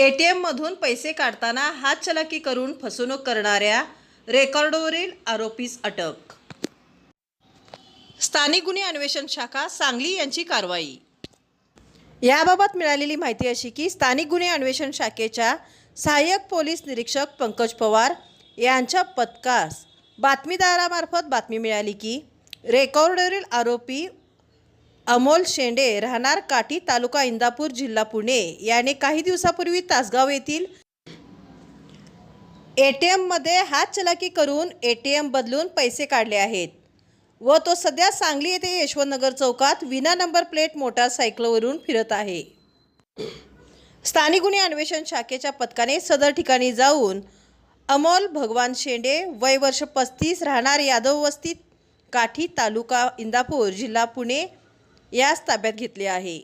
एटीएममधून पैसे काढताना हातचलाकी करून फसवणूक करणाऱ्या रेकॉर्डवरील आरोपीस अटक। स्थानिक गुन्हे अन्वेषण शाखा सांगली यांची कारवाई। याबाबत मिळालेली माहिती अशी की स्थानिक गुन्हे अन्वेषण शाखेच्या सहाय्यक पोलीस निरीक्षक पंकज पवार यांच्या पथकास बातमीदारामार्फत बातमी मिळाली की रेकॉर्डवरील आरोपी अमोल शेंडे राहणार काठी तालुका इंदापूर जिल्हा पुणे याने काही दिवसापूर्वी तासगाव येथील एटीएममध्ये हातचलाकी करून एटीएम बदलून पैसे काढले आहेत व तो सध्या सांगली येथे यशवंतनगर चौकात विना नंबर प्लेट मोटारसायकलवरून फिरत आहे। स्थानिक गुन्हे अन्वेषण शाखेच्या पथकाने सदर ठिकाणी जाऊन अमोल भगवान शेंडे वय वर्ष 35 राहणार यादव वस्ती काठी तालुका इंदापूर जिल्हा पुणे यास ताब्यात घेतले आहे।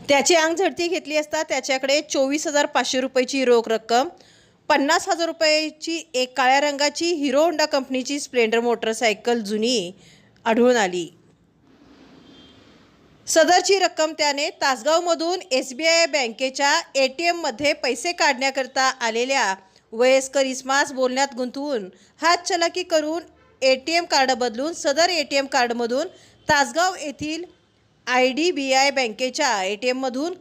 त्याची अंग झडती घेतली असता त्याच्याकडे 24,500 रुपयाची रोख रक्कम, 50,000 रुपयाची एक काळ्या रंगाची हिरो होंडा कंपनीची स्प्लेंडर मोटरसायकल जुनी आढळून आली। सदरची रक्कम त्याने तासगावमधून SBI बँकेच्या ATMमध्ये पैसे काढण्याकरता आलेल्या वयस्कर इसमास बोलण्यात गुंतवून हातचलाकी करून ATM कार्ड बदलून सदर ATM कार्डमधून तासगाव येथील IDBI बँकेच्या ATMमधून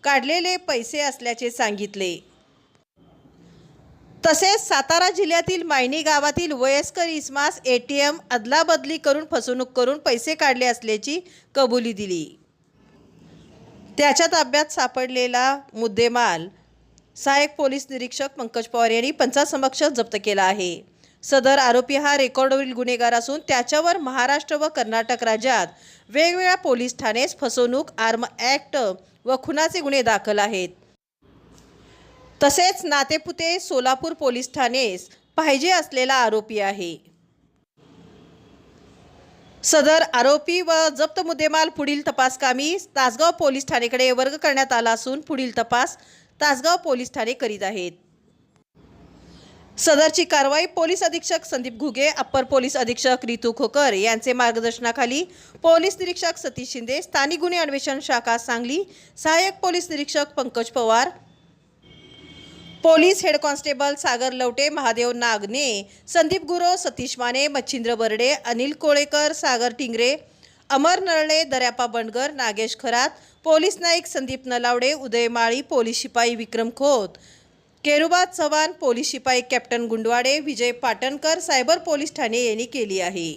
काढलेले पैसे असल्याचे सांगितले। तसेच सातारा जिल्ह्यातील मायनी गावातील वयस्कर इसमास ATM अदलाबदली करून फसवणूक करून पैसे काढले असल्याची कबुली दिली। त्याच्या ताब्यात सापडलेला मुद्देमाल सहाय्यक पोलीस निरीक्षक पंकज पवार यांनी पंचासमक्ष जप्त केला आहे। सदर आरोपी हा रेकॉर्डवरील गुन्हेगार असून त्याच्यावर महाराष्ट्र व कर्नाटक राज्यात वेगवेगळ्या पोलीस ठाणेस फसवणूक, आर्म ॲक्ट व खुनाचे गुन्हे दाखल आहेत। तसेच नातेपुते सोलापूर पोलीस ठाणेस पाहिजे असलेला आरोपी आहे। सदर आरोपी व जप्त मुद्देमाल पुढील तपासकामी तासगाव पोलीस ठाणेकडे वर्ग करण्यात आला असून पुढील तपास तासगाव पोलीस ठाणे करीत आहेत। सदरची कारवाई पोलीस अधीक्षक संदीप घुगे, अप्पर पोलीस अधीक्षक रितू खोकर यांचे मार्गदर्शनाखाली पोलीस निरीक्षक सतीश शिंदे, स्थानिक गुन्हे अन्वेषण शाखा सांगली, सहाय्यक पोलीस निरीक्षक Pankaj Pawar, police head constable Sagar Lavate, Mahadev Nagane, Sandeep Guro, Satish Mane, Machhindra Barde, Anil Kolekar, Sagar Tingare, Amar Narale, Daryapa Bandgar, Nagesh Kharat, police Naik Sandeep Nalawade, Uday Mali, police शिपाई विक्रम खोत, केरुबा चव्हाण, पोलीस शिपाई captain Gundwade, Vijay Patankar, cyber police ठाणे यांनी केली आहे।